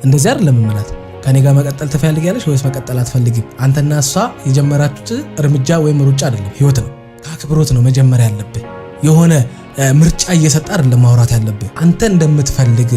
እንደዚህ አይደለም ማለት ከኔ ጋር መቀጠል ትፈልጊያለሽ ወይስ መቀጠል አትፈልጊም? አንተና እሷ የጀመራችሁት እርምጃ ወይም ሩጫ አይደለም፣ ህይወት ነው። ከአክብሮት ነው መጀመር ያለብህ። የሆነ ምርጫ እየሰጠ አይደለም ማውራት ያለብህ። አንተ እንደምትፈልግ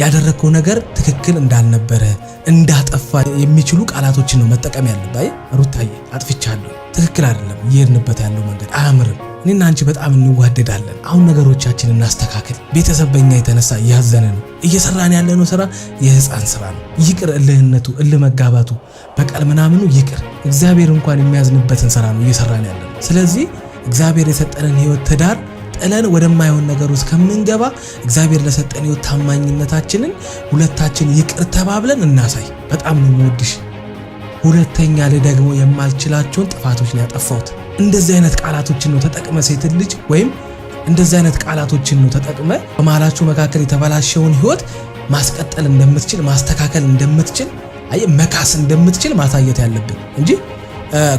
ያደረከው ነገር ትክክል እንዳልነበረ እንዳጠፋ የሚችሉ ቃላቶችን ነው መጠቀም ያለብህ። አይ ሩታዬ አጥፍቻለሁ፣ ትክክል አይደለም፣ ይሄንበት ያለው መንገድ አያምርም። እኔና አንቺ በጣም እንዋደዳለን። አሁን ነገሮቻችንን እናስተካክል። ቤተሰብ በእኛ የተነሳ እያዘነ ነው። እየሰራን ያለነው ስራ የህፃን ስራ ነው። ይቅር፣ እልህነቱ፣ እልህ መጋባቱ፣ በቀል ምናምኑ ይቅር። እግዚአብሔር እንኳን የሚያዝንበትን ስራ ነው እየሰራን ያለነው። ስለዚህ እግዚአብሔር የሰጠንን ህይወት ትዳር ጥለን ወደማይሆን ነገር ውስጥ ከምንገባ እግዚአብሔር ለሰጠን ህይወት ታማኝነታችንን ሁለታችን ይቅር ተባብለን እናሳይ። በጣም ነው የምወድሽ። ሁለተኛ ደግሞ የማልችላቸውን ጥፋቶች ነው ያጠፋሁት። እንደዚህ አይነት ቃላቶችን ነው ተጠቅመ ሴት ልጅ ወይም እንደዚህ አይነት ቃላቶችን ነው ተጠቅመ በመሃላችሁ መካከል የተበላሸውን ህይወት ማስቀጠል እንደምትችል ማስተካከል እንደምትችል መካስ እንደምትችል ማሳየት ያለብን እንጂ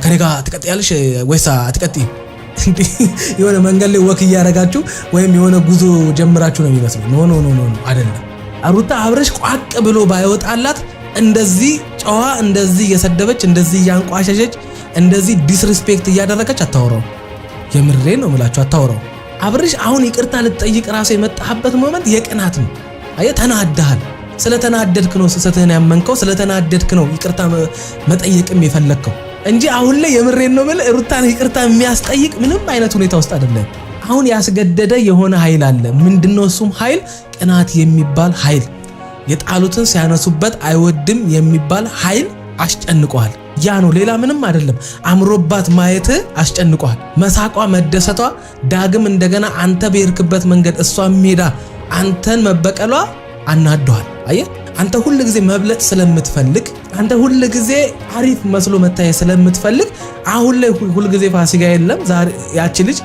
ከኔ ጋር ትቀጥያለሽ ወይስ አትቀጥይም? የሆነ መንገድ ላይ ወክ እያረጋችሁ ወይም የሆነ ጉዞ ጀምራችሁ ነው የሚመስለው። ኖ አይደለም። ሩታ አብረሽ ቋቅ ብሎ ባይወጣላት እንደዚህ ጨዋ እንደዚህ እየሰደበች እንደዚህ እያንቋሸሸች እንደዚህ ዲስሪስፔክት እያደረገች አታወራው። የምሬ ነው የምላችሁ አታወራው። አብረሽ አሁን ይቅርታ ልትጠይቅ ራሱ የመጣህበት ሞመንት የቅናት ነው። ተናደሃል። ስለተናደድክ ነው ስህተትህን ያመንከው። ስለተናደድክ ነው ይቅርታ መጠየቅም የፈለግከው እንጂ አሁን ላይ የምሬን ነው ማለት ሩታን ይቅርታ የሚያስጠይቅ ምንም አይነት ሁኔታ ውስጥ አይደለም። አሁን ያስገደደ የሆነ ኃይል አለ። ምንድነው እሱም ኃይል? ቅናት የሚባል ኃይል። የጣሉትን ሲያነሱበት አይወድም የሚባል ኃይል አስጨንቋል። ያ ነው፣ ሌላ ምንም አይደለም። አምሮባት ማየት አስጨንቋል። መሳቋ፣ መደሰቷ፣ ዳግም እንደገና አንተ በርክበት መንገድ እሷ ሜዳ አንተን መበቀሏ አናደዋል። አየህ፣ አንተ ሁሉ ጊዜ መብለጥ ስለምትፈልግ፣ አንተ ሁሉ ጊዜ አሪፍ መስሎ መታየት ስለምትፈልግ፣ አሁን ላይ ሁሉ ጊዜ ፋሲካ የለም። ዛሬ ያቺ ልጅ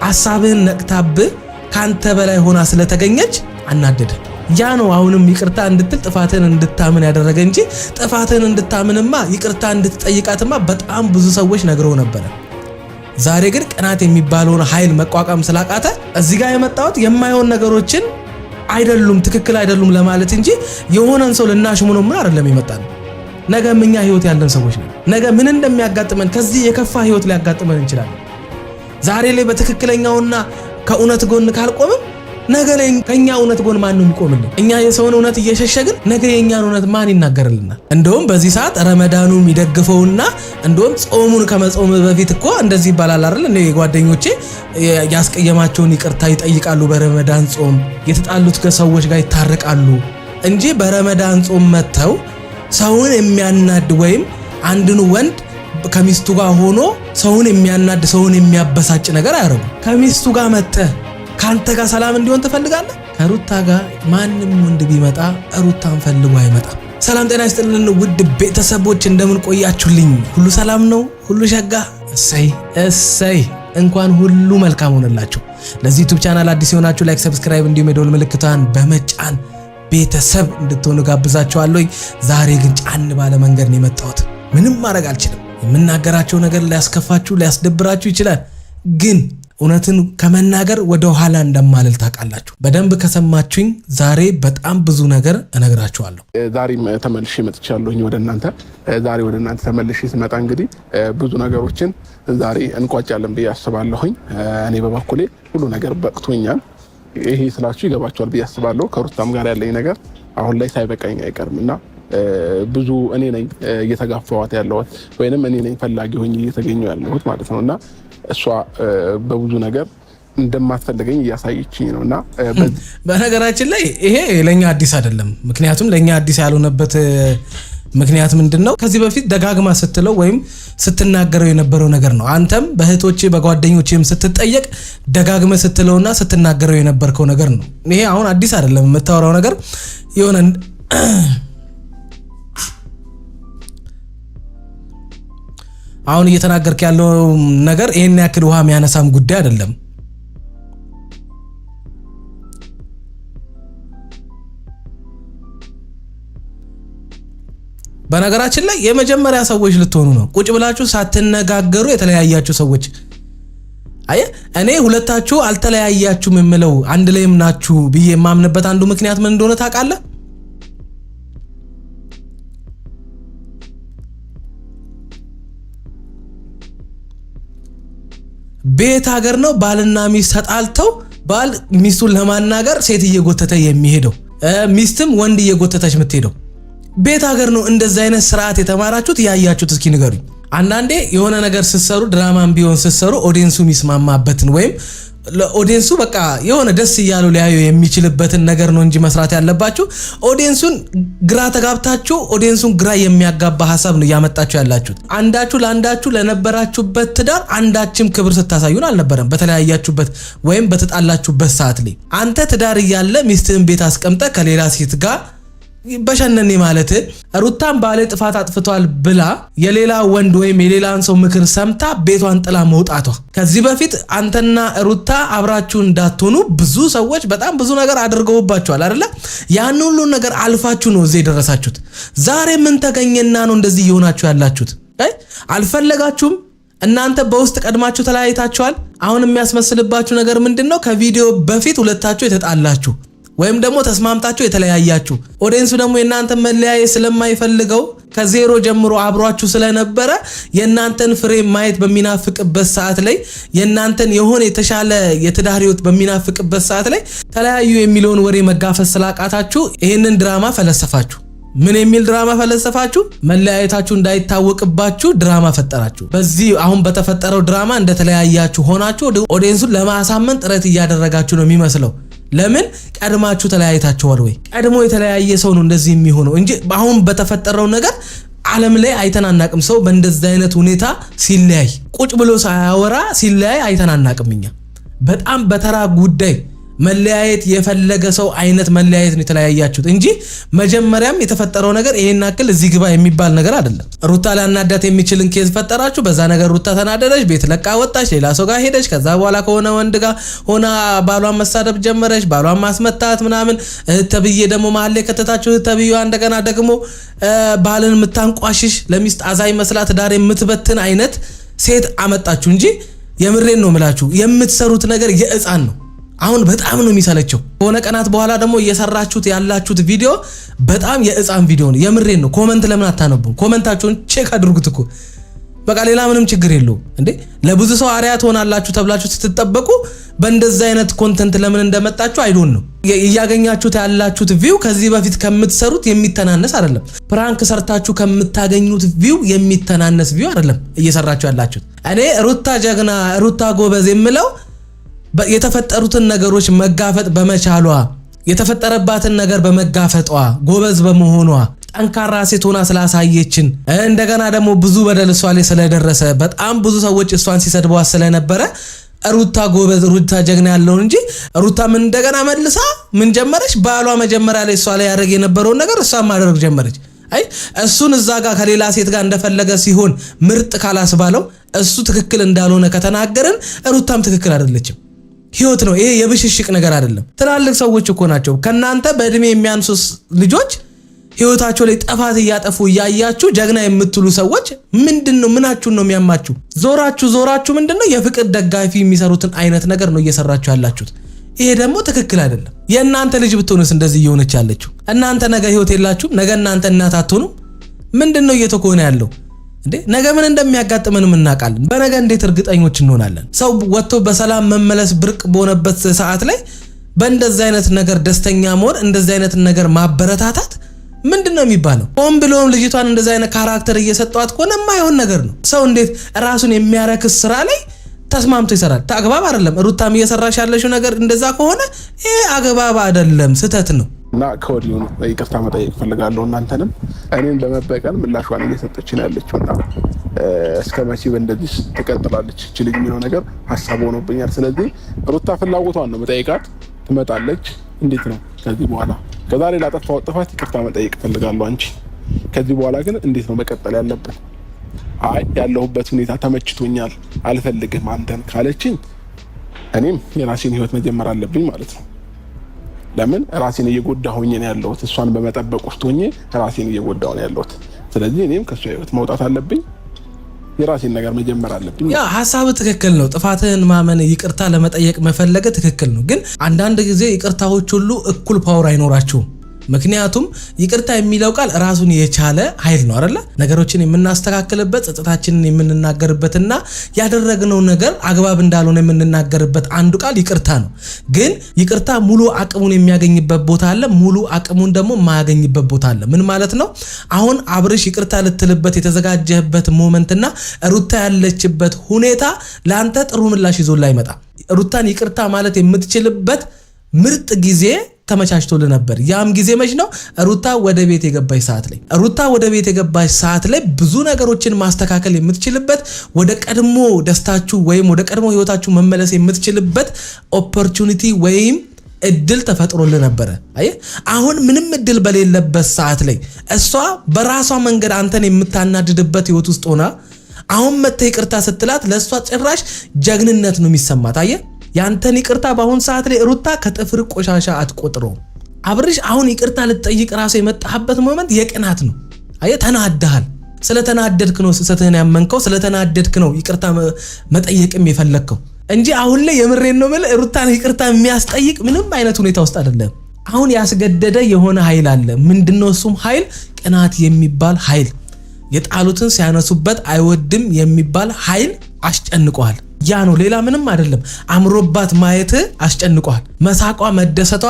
ሐሳብህን ነቅታብህ ካንተ በላይ ሆና ስለተገኘች አናደደ። ያ ነው አሁንም ይቅርታ እንድትል ጥፋትን እንድታምን ያደረገ እንጂ ጥፋትን እንድታምንማ ይቅርታ እንድትጠይቃትማ በጣም ብዙ ሰዎች ነግረው ነበር። ዛሬ ግን ቅናት የሚባለውን ኃይል መቋቋም ስላቃተ እዚህ ጋር የመጣሁት የማይሆን ነገሮችን አይደሉም ትክክል አይደሉም ለማለት እንጂ የሆነን ሰው ልናሽሙነው ምን አይደለም የመጣን። ነገ እኛ ህይወት ያለን ሰዎች ነን። ነገ ምን እንደሚያጋጥመን ከዚህ የከፋ ህይወት ሊያጋጥመን ይችላል። ዛሬ ላይ በትክክለኛውና ከእውነት ጎን ካልቆምን ነገ ላይ ከኛ እውነት ጎን ማን ነው የሚቆምልን? እኛ የሰውን እውነት እየሸሸግን ነገ የኛን እውነት ማን ይናገርልናል? እንደውም በዚህ ሰዓት ረመዳኑ የሚደግፈውና እንደውም ጾሙን ከመጾም በፊት እኮ እንደዚህ ይባላል አይደል? እኔ ጓደኞቼ ያስቀየማቸውን ይቅርታ ይጠይቃሉ በረመዳን ጾም፣ የተጣሉት ከሰዎች ጋር ይታረቃሉ እንጂ በረመዳን ጾም መተው ሰውን የሚያናድ ወይም አንድን ወንድ ከሚስቱ ጋር ሆኖ ሰውን የሚያናድ ሰውን የሚያበሳጭ ነገር አያረጉ። ከሚስቱ ጋር መተህ ካንተ ጋር ሰላም እንዲሆን ትፈልጋለህ? ከሩታ ጋር ማንም ወንድ ቢመጣ ሩታን ፈልጎ አይመጣም። ሰላም ጤና ይስጥልን ውድ ቤተሰቦች፣ እንደምን ቆያችሁልኝ? ሁሉ ሰላም ነው? ሁሉ ሸጋ? እሰይ እንኳን ሁሉ መልካም ሆነላችሁ። ለዚህ ዩቲዩብ ቻናል አዲስ የሆናችሁ ላይክ፣ ሰብስክራይብ እንዲሁም የደወል ምልክቷን በመጫን ቤተሰብ እንድትሆኑ ጋብዛችኋለሁ። ዛሬ ግን ጫን ባለ መንገድ ነው የመጣሁት። ምንም ማድረግ አልችልም። የምናገራቸው ነገር ሊያስከፋችሁ ሊያስደብራችሁ ይችላል፣ ግን እውነትን ከመናገር ወደ ኋላ እንደማልል ታውቃላችሁ። በደንብ ከሰማችሁኝ ዛሬ በጣም ብዙ ነገር እነግራችኋለሁ። ዛሬም ተመልሼ መጥቻለሁኝ ወደ እናንተ። ዛሬ ወደ እናንተ ተመልሼ ስመጣ እንግዲህ ብዙ ነገሮችን ዛሬ እንቋጫለን ብዬ አስባለሁኝ። እኔ በበኩሌ ሁሉ ነገር በቅቶኛል። ይሄ ስላችሁ ይገባችኋል ብዬ አስባለሁ። ከሩታም ጋር ያለኝ ነገር አሁን ላይ ሳይበቃኝ አይቀርምና ብዙ እኔ ነኝ እየተጋፋዋት ያለሁት ወይንም እኔ ነኝ ፈላጊ ሆኜ እየተገኘው ያለሁት ማለት ነውና እሷ በብዙ ነገር እንደማትፈልገኝ እያሳየችኝ ነውና በነገራችን ላይ ይሄ ለኛ አዲስ አይደለም። ምክንያቱም ለኛ አዲስ ያልሆነበት ምክንያት ምንድነው? ከዚህ በፊት ደጋግማ ስትለው ወይም ስትናገረው የነበረው ነገር ነው። አንተም በእህቶቼ በጓደኞቼም ስትጠየቅ ደጋግመ ስትለውና ስትናገረው የነበርከው ነገር ነው። ይሄ አሁን አዲስ አይደለም። የምታወራው ነገር የሆነ አሁን እየተናገርክ ያለው ነገር ይሄን ያክል ውሃ የሚያነሳም ጉዳይ አይደለም። በነገራችን ላይ የመጀመሪያ ሰዎች ልትሆኑ ነው ቁጭ ብላችሁ ሳትነጋገሩ የተለያያችሁ ሰዎች። እኔ ሁለታችሁ አልተለያያችሁም የምለው አንድ ላይም ናችሁ ብዬ የማምንበት አንዱ ምክንያት ምን እንደሆነ ታውቃለህ? ቤት ሀገር ነው ባልና ሚስት ተጣልተው ባል ሚስቱን ለማናገር ሴት እየጎተተ የሚሄደው ሚስትም ወንድ እየጎተተች የምትሄደው ቤት ሀገር ነው። እንደዛ አይነት ስርዓት የተማራችሁት ያያችሁት እስኪ ንገሩኝ። አንዳንዴ የሆነ ነገር ስትሰሩ ድራማም ቢሆን ስትሰሩ ኦዲየንሱ የሚስማማበትን ወይም ለኦዲየንሱ በቃ የሆነ ደስ ይያለው ሊያዩ የሚችልበትን ነገር ነው እንጂ መስራት ያለባችሁ ኦዲየንሱን ግራ ተጋብታችሁ ኦዲየንሱን ግራ የሚያጋባ ሐሳብ ነው ያመጣችሁ ያላችሁት። አንዳችሁ ለአንዳችሁ ለነበራችሁበት ትዳር አንዳችም ክብር ስታሳዩን አልነበረም። በተለያያችሁበት ወይም በተጣላችሁበት ሰዓት ላይ አንተ ትዳር ያለ ሚስትህን ቤት አስቀምጠ ከሌላ ሴት ጋር በሸነኔ ማለት ሩታን ባለ ጥፋት አጥፍቷል ብላ የሌላ ወንድ ወይም የሌላን ሰው ምክር ሰምታ ቤቷን ጥላ መውጣቷ ከዚህ በፊት አንተና ሩታ አብራችሁ እንዳትሆኑ ብዙ ሰዎች በጣም ብዙ ነገር አድርገውባችኋል አይደለ? ያን ሁሉ ነገር አልፋችሁ ነው እዚህ ደረሳችሁት። ዛሬ ምን ተገኘና ነው እንደዚህ ይሆናችሁ ያላችሁት? አልፈለጋችሁም። እናንተ በውስጥ ቀድማችሁ ተለያይታችኋል። አሁን የሚያስመስልባችሁ ነገር ምንድነው? ከቪዲዮ በፊት ሁለታችሁ የተጣላችሁ ወይም ደግሞ ተስማምታችሁ የተለያያችሁ ኦዲየንሱ ደግሞ የናንተ መለያየ ስለማይፈልገው ከዜሮ ጀምሮ አብሯችሁ ስለነበረ የናንተን ፍሬ ማየት በሚናፍቅበት ሰዓት ላይ የናንተን የሆነ የተሻለ የትዳር ህይወት በሚናፍቅበት ሰዓት ላይ ተለያዩ የሚለውን ወሬ መጋፈስ ስላቃታችሁ ይሄንን ድራማ ፈለሰፋችሁ። ምን የሚል ድራማ ፈለሰፋችሁ? መለያየታችሁ እንዳይታወቅባችሁ ድራማ ፈጠራችሁ። በዚህ አሁን በተፈጠረው ድራማ እንደተለያያችሁ ሆናችሁ ኦዲየንሱን ለማሳመን ጥረት እያደረጋችሁ ነው የሚመስለው። ለምን ቀድማችሁ ተለያይታችኋል ወይ? ቀድሞ የተለያየ ሰው ነው እንደዚህ የሚሆነው እንጂ አሁን በተፈጠረው ነገር ዓለም ላይ አይተናናቅም። ሰው በእንደዚህ አይነት ሁኔታ ሲለያይ ቁጭ ብሎ ሳያወራ ሲለያይ አይተናናቅምኛ። በጣም በተራ ጉዳይ መለያየት የፈለገ ሰው አይነት መለያየት ነው የተለያያችሁት እንጂ መጀመሪያም የተፈጠረው ነገር ይሄን አክል እዚህ ግባ የሚባል ነገር አይደለም። ሩታ ላናዳት የሚችልን ኬዝ ፈጠራችሁ። በዛ ነገር ሩታ ተናደደች፣ ቤት ለቃ ወጣች፣ ሌላ ሰው ጋር ሄደች። ከዛ በኋላ ከሆነ ወንድ ጋር ሆና ባሏን መሳደብ ጀመረች፣ ባሏን ማስመታት ምናምን። ተብዬ ደግሞ መሀል ላይ ከተታችሁ ተብዬዋ እንደገና ደግሞ ባልን የምታንቋሽሽ ለሚስት አዛኝ መስላት ዳር የምትበትን አይነት ሴት አመጣችሁ እንጂ የምሬን ነው የምላችሁ የምትሰሩት ነገር የህፃን ነው። አሁን በጣም ነው የሚሰለቸው። ከሆነ ቀናት በኋላ ደግሞ እየሰራችሁት ያላችሁት ቪዲዮ በጣም የህፃን ቪዲዮ ነው። የምሬን ነው። ኮሜንት ለምን አታነቡም? ኮሜንታችሁን ቼክ አድርጉት እኮ በቃ ሌላ ምንም ችግር የለውም እንዴ። ለብዙ ሰው አሪያ ትሆናላችሁ ተብላችሁ ስትጠበቁ በእንደዛ አይነት ኮንተንት ለምን እንደመጣችሁ አይዶን ነው። እያገኛችሁት ያላችሁት ቪው ከዚህ በፊት ከምትሰሩት የሚተናነስ አይደለም። ፕራንክ ሰርታችሁ ከምታገኙት ቪው የሚተናነስ ቪው አይደለም እየሰራችሁ ያላችሁት። እኔ ሩታ ጀግና ሩታ ጎበዝ የምለው የተፈጠሩትን ነገሮች መጋፈጥ በመቻሏ የተፈጠረባትን ነገር በመጋፈጧ ጎበዝ በመሆኗ ጠንካራ ሴት ሆና ስላሳየችን እንደገና ደግሞ ብዙ በደል እሷ ላይ ስለደረሰ በጣም ብዙ ሰዎች እሷን ሲሰድቧት ስለነበረ ሩታ ጎበዝ ሩታ ጀግና ያለውን እንጂ ሩታ ምን እንደገና መልሳ ምን ጀመረች? ባሏ መጀመሪያ ላይ እሷ ላይ ያደረገ የነበረውን ነገር እሷ ማድረግ ጀመረች። አይ እሱን እዛ ጋር ከሌላ ሴት ጋር እንደፈለገ ሲሆን ምርጥ ካላስባለው እሱ ትክክል እንዳልሆነ ከተናገረን ሩታም ትክክል አይደለችም። ህይወት ነው ይሄ፣ የብሽሽቅ ነገር አይደለም። ትላልቅ ሰዎች እኮ ናቸው ከናንተ በእድሜ የሚያንሱ ልጆች ህይወታቸው ላይ ጥፋት እያጠፉ ያያችሁ ጀግና የምትሉ ሰዎች ምንድነው ምናችሁን ነው የሚያማችሁ? ዞራችሁ ምንድነው የፍቅር ደጋፊ የሚሰሩትን አይነት ነገር ነው እየሰራችሁ ያላችሁት። ይሄ ደግሞ ትክክል አይደለም። የእናንተ ልጅ ብትሆንስ እንደዚህ እየሆነች ያለችው? እናንተ ነገ ህይወት የላችሁም? ነገ እናንተ እናት አትሆኑም? ምንድነው እየተኮነ ያለው እንዴ? ነገ ምን እንደሚያጋጥመን እናውቃለን። በነገ እንዴት እርግጠኞች እንሆናለን? ሰው ወጥቶ በሰላም መመለስ ብርቅ በሆነበት ሰዓት ላይ በእንደዚህ አይነት ነገር ደስተኛ መሆን እንደዚህ አይነት ነገር ማበረታታት ምንድነው የሚባለው? ሆን ብሎም ልጅቷን እንደዚህ አይነት ካራክተር እየሰጧት ከሆነ የማይሆን ነገር ነው። ሰው እንዴት ራሱን የሚያረክስ ስራ ላይ ተስማምቶ ይሰራል? አግባብ አይደለም። ሩታም እየሰራሽ ያለሽው ነገር እንደዛ ከሆነ ይሄ አግባብ አይደለም፣ ስህተት ነው። እና ከወዲሁ ይቅርታ መጠየቅ ፈልጋለሁ። እናንተንም እኔን በመበቀል ምላሿን እየሰጠችን ያለችውና እስከ መቼ በእንደዚህ ትቀጥላለች እቺ ልጅ የሚለው ነገር ሀሳብ ሆኖብኛል። ስለዚህ ሩታ ፍላጎቷን ነው መጠየቃት፣ ትመጣለች። እንዴት ነው ከዚህ በኋላ ከዛሬ ላጠፋው ጥፋት ይቅርታ መጠየቅ ፈልጋለሁ። አንቺ ከዚህ በኋላ ግን እንዴት ነው መቀጠል ያለብን? አይ ያለሁበት ሁኔታ ተመችቶኛል አልፈልግም አንተን ካለችኝ እኔም የራሴን ህይወት መጀመር አለብኝ ማለት ነው። ለምን ራሴን እየጎዳሁኝ ነው ያለሁት? እሷን በመጠበቅ ውስጥ ሆኜ ራሴን እየጎዳሁ ነው ያለሁት። ስለዚህ እኔም ከሷ ህይወት መውጣት አለብኝ፣ የራሴን ነገር መጀመር አለብኝ። ያ ሐሳብ ትክክል ነው። ጥፋትህን ማመን ይቅርታ ለመጠየቅ መፈለገ ትክክል ነው። ግን አንዳንድ ጊዜ ይቅርታዎች ሁሉ እኩል ፓወር አይኖራቸውም። ምክንያቱም ይቅርታ የሚለው ቃል ራሱን የቻለ ኃይል ነው አይደለ? ነገሮችን የምናስተካክልበት ጸጸታችንን የምንናገርበትና ያደረግነው ነገር አግባብ እንዳልሆነ የምንናገርበት አንዱ ቃል ይቅርታ ነው። ግን ይቅርታ ሙሉ አቅሙን የሚያገኝበት ቦታ አለ፣ ሙሉ አቅሙን ደግሞ የማያገኝበት ቦታ አለ። ምን ማለት ነው? አሁን አብርሽ ይቅርታ ልትልበት የተዘጋጀህበት ሞመንትና ሩታ ያለችበት ሁኔታ ለአንተ ጥሩ ምላሽ ይዞ ላይመጣ ሩታን ይቅርታ ማለት የምትችልበት ምርጥ ጊዜ ተመቻችቶልህ ነበር። ያም ጊዜ መች ነው? ሩታ ወደ ቤት የገባች ሰዓት ላይ ሩታ ወደ ቤት የገባች ሰዓት ላይ ብዙ ነገሮችን ማስተካከል የምትችልበት ወደ ቀድሞ ደስታችሁ ወይም ወደ ቀድሞ ህይወታችሁ መመለስ የምትችልበት ኦፖርቹኒቲ ወይም እድል ተፈጥሮልህ ነበር። አይ አሁን ምንም እድል በሌለበት ሰዓት ላይ እሷ በራሷ መንገድ አንተን የምታናድድበት ህይወት ውስጥ ሆና አሁን መተ ይቅርታ ስትላት ለሷ ጭራሽ ጀግንነት ነው የሚሰማት። አየ ያንተን ይቅርታ በአሁን ሰዓት ላይ ሩታ ከጥፍር ቆሻሻ አትቆጥረው። አብርሽ አሁን ይቅርታ ልትጠይቅ ራሱ የመጣህበት ሞመንት የቅናት ነው። አየ ተናደሃል። ስለተናደድክ ነው ስህተትህን ያመንከው፣ ስለተናደድክ ነው ይቅርታ መጠየቅም የፈለግከው እንጂ አሁን ላይ የምሬን ነው ማለት ሩታን ይቅርታ የሚያስጠይቅ ምንም አይነት ሁኔታ ውስጥ አይደለም። አሁን ያስገደደ የሆነ ኃይል አለ። ምንድነው እሱም ኃይል? ቅናት የሚባል ኃይል፣ የጣሉትን ሲያነሱበት አይወድም የሚባል ኃይል አስጨንቋል። ያ ነው፣ ሌላ ምንም አይደለም። አምሮባት ማየት አስጨንቋል። መሳቋ፣ መደሰቷ፣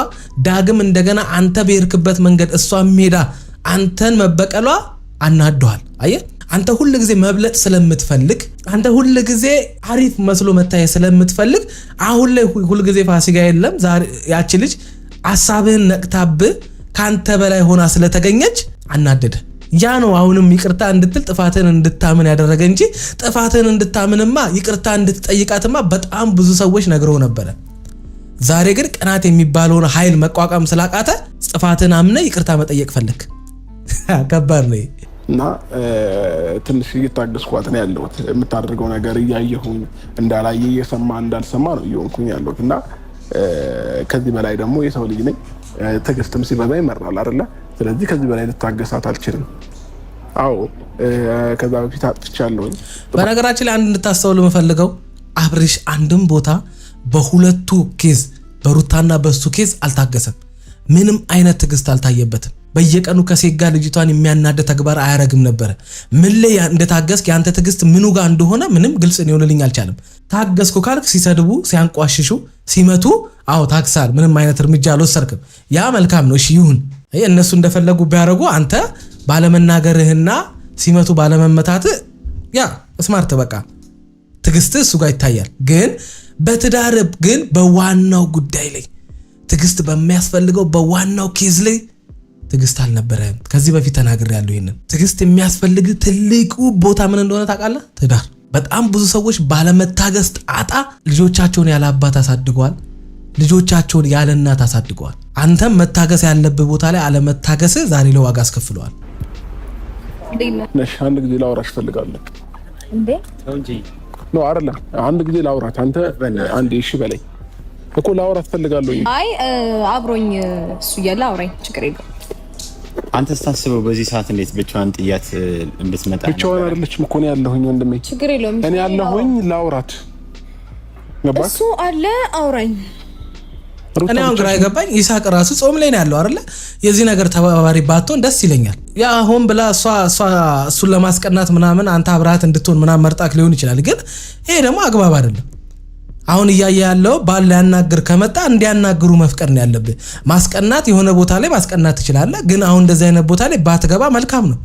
ዳግም እንደገና አንተ በርክበት መንገድ እሷ ሜዳ አንተን መበቀሏ አናዷል። አየ አንተ ሁሉ ጊዜ መብለጥ ስለምትፈልግ፣ አንተ ሁሉ ጊዜ አሪፍ መስሎ መታየት ስለምትፈልግ አሁን ላይ ሁሉ ጊዜ ፋሲካ የለም ዛሬ ያቺ ልጅ ሐሳብህን ነቅታብህ ካንተ በላይ ሆና ስለተገኘች አናደደ። ያ ነው አሁንም ይቅርታ እንድትል ጥፋትን እንድታምን ያደረገ እንጂ ጥፋትን እንድታምንማ ይቅርታ እንድትጠይቃትማ በጣም ብዙ ሰዎች ነግረው ነበር። ዛሬ ግን ቅናት የሚባለውን ኃይል መቋቋም ስላቃተ ጥፋትን አምነ ይቅርታ መጠየቅ ፈለክ። ከባድ ነው እና ትንሽ እየታገስኳት ነው ያለሁት። የምታደርገው ነገር እያየሁኝ እንዳላየ እየሰማ እንዳልሰማ ነው እየሆንኩኝ ያለሁት እና ከዚህ በላይ ደግሞ የሰው ልጅ ነኝ፣ ትዕግስትም ሲበዛ ይመራል አይደለ? ስለዚህ ከዚህ በላይ ልታገሳት አልችልም። አዎ ከዛ በፊት አጥፍቻለሁ። በነገራችን ላይ አንድ እንድታስተውሉ የምፈልገው አብርሽ አንድም ቦታ በሁለቱ ኬዝ በሩታና በሱ ኬዝ አልታገሰም። ምንም አይነት ትዕግስት አልታየበትም። በየቀኑ ከሴጋ ልጅቷን የሚያናደ ተግባር አያረግም ነበር። ምን ላይ እንደታገስክ ያንተ ትዕግስት ምኑ ጋር እንደሆነ ምንም ግልጽ ሊሆንልኝ አልቻለም። ታገስኩ ካልክ ሲሰድቡ፣ ሲያንቋሽሹ፣ ሲመቱ አዎ ታክሳል። ምንም አይነት እርምጃ አልወሰድክም። ያ መልካም ነው። እሺ ይሁን። እነሱ እንደፈለጉ ቢያረጉ አንተ ባለመናገርህና ሲመቱ ባለመመታት ያ ስማርት በቃ ትዕግስት እሱ ጋር ይታያል። ግን በትዳር ግን በዋናው ጉዳይ ላይ ትዕግስት በሚያስፈልገው በዋናው ኬዝ ላይ ትዕግስት አልነበረም። ከዚህ በፊት ተናግሬያለሁ። ይሄንን ትዕግስት የሚያስፈልግ ትልቁ ቦታ ምን እንደሆነ ታውቃለህ? ትዳር። በጣም ብዙ ሰዎች ባለመታገስ ጣጣ ልጆቻቸውን ያለ አባት አሳድገዋል፣ ልጆቻቸውን ያለ እናት አሳድገዋል። አንተም መታገስ ያለብህ ቦታ ላይ አለመታገስ ዛሬ ለዋጋ አስከፍለዋል። ነሽ አንድ ጊዜ ላውራሽ ፈልጋለሁ እንዴ? ነው አይደለም? አንድ ጊዜ ላውራት አንተ አንዴ እሺ በለኝ እኮ ላውራት ፈልጋለሁ። አይ አብሮኝ እሱ እያለ አውራኝ ችግር የለውም። አንተ ስታስበው በዚህ ሰዓት እንዴት ብቻዋን ጥያት እንድትመጣ? ብቻዋን አይደለችም እኮ ነው ያለሁኝ ወንድሜ። ችግር የለውም። እኔ ያለሁኝ ላውራት ገባህ? እሱ አለ አውራኝ። እኔ አሁን ግራ የገባኝ ይሳቅ ራሱ ጾም ላይ ነው ያለው አይደለ? የዚህ ነገር ተባባሪ ባትሆን ደስ ይለኛል። ያ ሆን ብላ እሱን ለማስቀናት ምናምን አንተ አብራት እንድትሆን ምናምን መርጣክ ሊሆን ይችላል። ግን ይሄ ደግሞ አግባብ አይደለም። አሁን እያየ ያለው ባል ሊያናግር ከመጣ እንዲያናግሩ መፍቀድ ነው ያለብህ። ማስቀናት የሆነ ቦታ ላይ ማስቀናት ትችላለህ፣ ግን አሁን እንደዚህ አይነት ቦታ ላይ ባትገባ መልካም ነው።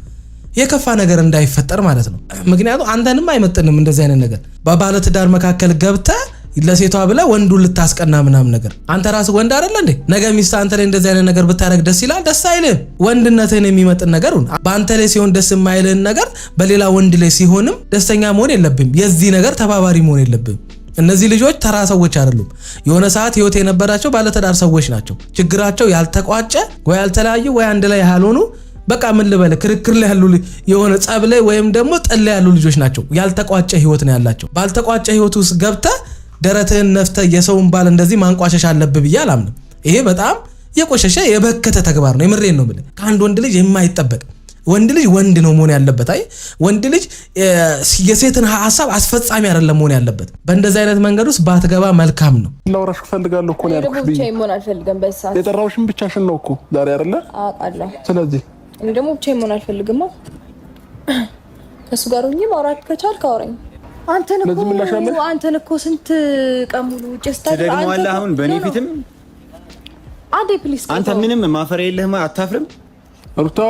የከፋ ነገር እንዳይፈጠር ማለት ነው። ምክንያቱም አንተንም አይመጥንም እንደዚህ አይነት ነገር። በባለ ትዳር መካከል ገብተህ ለሴቷ ብለህ ወንዱን ልታስቀና ምናምን ነገር። አንተ ራስህ ወንድ አይደለ እንዴ? ነገ ሚስት አንተ ላይ እንደዚህ አይነት ነገር ብታረግ ደስ ይላል? ደስ አይልም? ወንድነትህን የሚመጥን ነገር በአንተ ላይ ሲሆን ደስ የማይልህን ነገር በሌላ ወንድ ላይ ሲሆንም ደስተኛ መሆን የለብም። የዚህ ነገር ተባባሪ መሆን የለብም። እነዚህ ልጆች ተራ ሰዎች አይደሉም። የሆነ ሰዓት ህይወት የነበራቸው ባለትዳር ሰዎች ናቸው። ችግራቸው ያልተቋጨ ወይ ያልተለያዩ ወይ አንድ ላይ ያልሆኑ በቃ ምን ልበለ ክርክር ላይ ያሉ የሆነ ጸብ ላይ ወይም ደግሞ ጥል ላይ ያሉ ልጆች ናቸው። ያልተቋጨ ህይወት ነው ያላቸው። ባልተቋጨ ህይወት ውስጥ ገብተህ ደረትህን ነፍተህ የሰውን ባል እንደዚህ ማንቋሸሽ አለብህ ብዬ አላምንም። ይሄ በጣም የቆሸሸ የበከተ ተግባር ነው። የምሬን ነው ብለህ ከአንድ ወንድ ልጅ የማይጠበቅ ወንድ ልጅ ወንድ ነው መሆን ያለበት። አይ ወንድ ልጅ የሴትን ሐሳብ አስፈጻሚ አይደለም መሆን ያለበት። በእንደዚህ አይነት መንገድ ውስጥ ባትገባ መልካም ነው። ላውራሽ ፈልጋለሁ እኮ ነው ያልኩሽ። ብቻዬን መሆን አልፈልግም። በሰዓት የጠራሁሽን ብቻሽን ነው እኮ ዛሬ አይደለ? አውቃለሁ። ስለዚህ እኔ ደግሞ ብቻዬን መሆን አልፈልግም። ከሱ ጋር ሆኜ ማውራት ከቻልክ አውራኝ። አንተን እኮ ስንት ቀን ሙሉ ጭስ ተደግሟል። አሁን በእኔ ፊትም አንዴ ፕሊስ አንተ ምንም ማፈሪያ የለህም። አታፍርም? ሩታ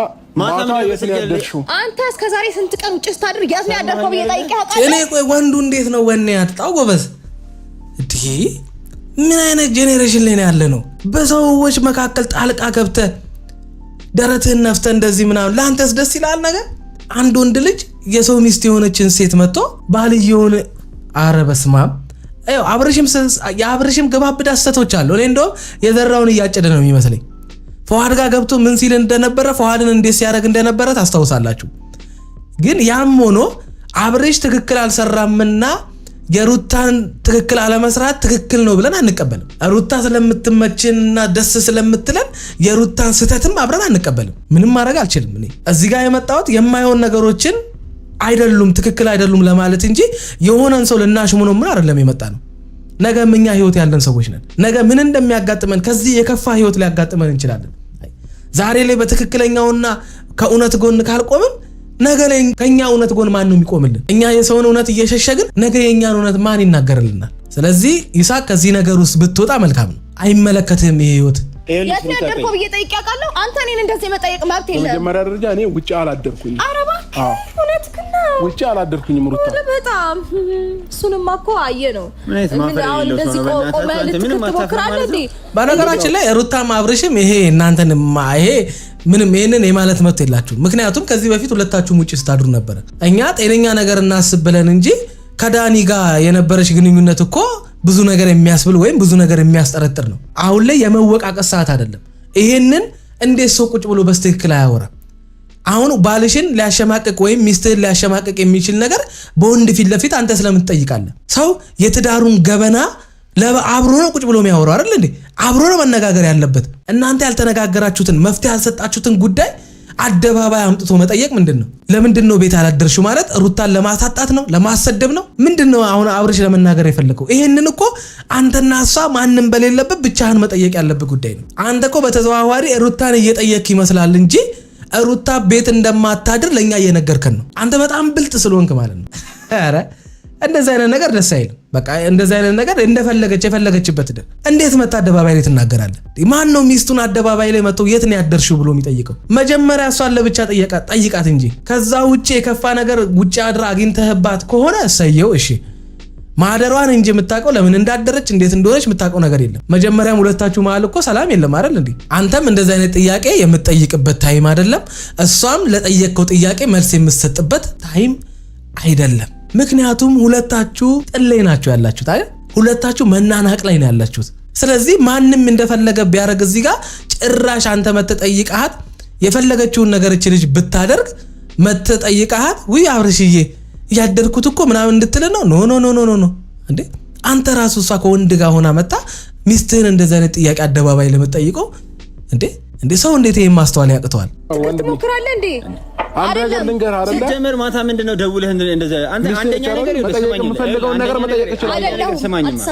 ማታ የት ነው ያደርሽው? አንተ እስከ ዛሬ ስንት ቀን ጭስ ታድርግ ያት ነው ያደርከው ብዬ ጠይቄህ አውቃለሁ። እኔ ቆይ ወንዱ እንዴት ነው ወኔ ያጣው? ጎበዝ እዲ ምን አይነት ጄኔሬሽን ላይ ነው ያለ ነው? በሰዎች መካከል ጣልቃ ገብተህ ደረትህን ነፍተህ እንደዚህ ምናምን ለአንተስ ደስ ይላል ነገር? አንድ ወንድ ልጅ የሰው ሚስት የሆነችን ሴት መጥቶ ባልየውን አረ በስማም አዩ አብርሽም ገባብዳ ስተቶች አሉ። እኔ እንደው የዘራውን እያጨደ ነው የሚመስለኝ። ፈዋድ ጋር ገብቶ ምን ሲል እንደነበረ ፈዋድን እንዴት ሲያደርግ እንደነበረ ታስታውሳላችሁ። ግን ያም ሆኖ አብርሽ ትክክል አልሰራምና የሩታን ትክክል አለመስራት ትክክል ነው ብለን አንቀበልም። ሩታ ስለምትመችንና ደስ ስለምትለን የሩታን ስተትም አብረን አንቀበልም። ምንም ማድረግ አልችልም። እኔ እዚህ ጋር የመጣሁት የማይሆን ነገሮችን አይደሉም ትክክል አይደሉም ለማለት እንጂ የሆነን ሰው ልናሽሙ ነው ምን አይደለም የመጣ ነው። ነገ ምኛ ህይወት ያለን ሰዎች ነን። ነገ ምን እንደሚያጋጥመን ከዚህ የከፋ ህይወት ሊያጋጥመን እንችላለን። ዛሬ ላይ በትክክለኛውና ከእውነት ጎን ካልቆምን ነገ ላይ ከኛ እውነት ጎን ማን ነው የሚቆምልን? እኛ የሰውን እውነት እየሸሸግን ነገ የኛን እውነት ማን ይናገርልናል? ስለዚህ ይሳቅ ከዚህ ነገር ውስጥ ብትወጣ መልካም ነው። አይመለከትህም ይሄ ህይወት። የት ነው ያደርኩ ብዬ ጠይቄ አውቃለሁ። አንተ እኔን እንደዚህ መጠየቅ መብት የለም። በመጀመሪያ ደረጃ እኔ ውጪ አላደርኩኝም። አረባ እውነት ግን ውጪ አላደርኩኝም ሩታ። በጣም እሱንማ እኮ አየ ነው። አሁን እንደዚህ ቆመ ልትሞክራለህ እንዴ? በነገራችን ላይ ሩታም አብርሽም ይሄ እናንተን ይሄ ምንም ይሄንን የማለት መብት የላችሁ። ምክንያቱም ከዚህ በፊት ሁለታችሁም ውጪ ስታድሩ ነበር። እኛ ጤነኛ ነገር እናስብ ብለን እንጂ ከዳኒ ጋር የነበረሽ ግንኙነት እኮ ብዙ ነገር የሚያስብል ወይም ብዙ ነገር የሚያስጠረጥር ነው። አሁን ላይ የመወቃቀስ ሰዓት አይደለም። ይሄንን እንዴት ሰው ቁጭ ብሎ በስትክክል አያወራም? አሁን ባልሽን ሊያሸማቅቅ ወይም ሚስትህን ሊያሸማቅቅ የሚችል ነገር በወንድ ፊት ለፊት አንተ ስለምን ትጠይቃለህ? ሰው የትዳሩን ገበና አብሮ ነው ቁጭ ብሎ የሚያወራው አይደል እንዴ? አብሮ ነው መነጋገር ያለበት። እናንተ ያልተነጋገራችሁትን መፍትሄ ያልሰጣችሁትን ጉዳይ አደባባይ አምጥቶ መጠየቅ ምንድነው? ለምንድነው ቤት አላደርሽው ማለት ሩታን ለማሳጣት ነው? ለማሰደብ ነው? ምንድነው አሁን አብርሽ ለመናገር የፈለገው? ይሄንን እኮ አንተና እሷ ማንንም በሌለበት ብቻህን መጠየቅ ያለበት ጉዳይ ነው። አንተ እኮ በተዘዋዋሪ ሩታን እየጠየቅ ይመስላል እንጂ ሩታ ቤት እንደማታድር ለኛ እየነገርከን ነው። አንተ በጣም ብልጥ ስለሆንክ ማለት ነው። አረ እንደዛ አይነት ነገር ደስ አይልም። በቃ እንደዛ አይነት ነገር እንደፈለገች የፈለገችበት አይደል? እንዴት መጣ አደባባይ ላይ ትናገራለህ? ማን ነው ሚስቱን አደባባይ ላይ መጥቶ የት ነው ያደርሽው ብሎ የሚጠይቀው? መጀመሪያ እሷን ለብቻ ጠይቃት እንጂ ከዛ ውጪ የከፋ ነገር ውጪ አድራ አግኝተህባት ከሆነ እሰየው እሺ። ማደሯን እንጂ የምታውቀው ለምን እንዳደረች እንዴት እንደሆነች የምታውቀው ነገር የለም። መጀመሪያም ሁለታችሁ መሀል እኮ ሰላም የለም አይደል እንዴ? አንተም እንደዛ አይነት ጥያቄ የምትጠይቅበት ታይም አይደለም፣ እሷም ለጠየቀው ጥያቄ መልስ የምትሰጥበት ታይም አይደለም። ምክንያቱም ሁለታችሁ ጥል ላይ ናችሁ ያላችሁት አይደል? ሁለታችሁ መናናቅ ላይ ነው ያላችሁት። ስለዚህ ማንም እንደፈለገ ቢያደርግ እዚህ ጋር ጭራሽ አንተ መተጠይቃት የፈለገችውን ነገር እቺ ልጅ ብታደርግ መተጠይቃት ውይ አብርሽዬ ያደርኩት እኮ ምናምን እንድትል ነው። ኖ ኖ ኖ ኖ ኖ እንዴ አንተ ራሱ እሷ ከወንድ ጋር ሆና መጣ ሚስትህን እንደዛ አይነት ጥያቄ አደባባይ ለመጠይቀው እንዴ ሰው እንዴት ይሄን ማስተዋል ያቅተዋል? ወንድ ትሞክራለህ እንዴ? አይደለም ልንገር አይደለም ሲጀመር ማታ ምንድነው ደውለህ እንደዛ አንተ አንደኛ ነገር የምፈልገውን ነገር መጠየቅ ይችላል። ስማኝማ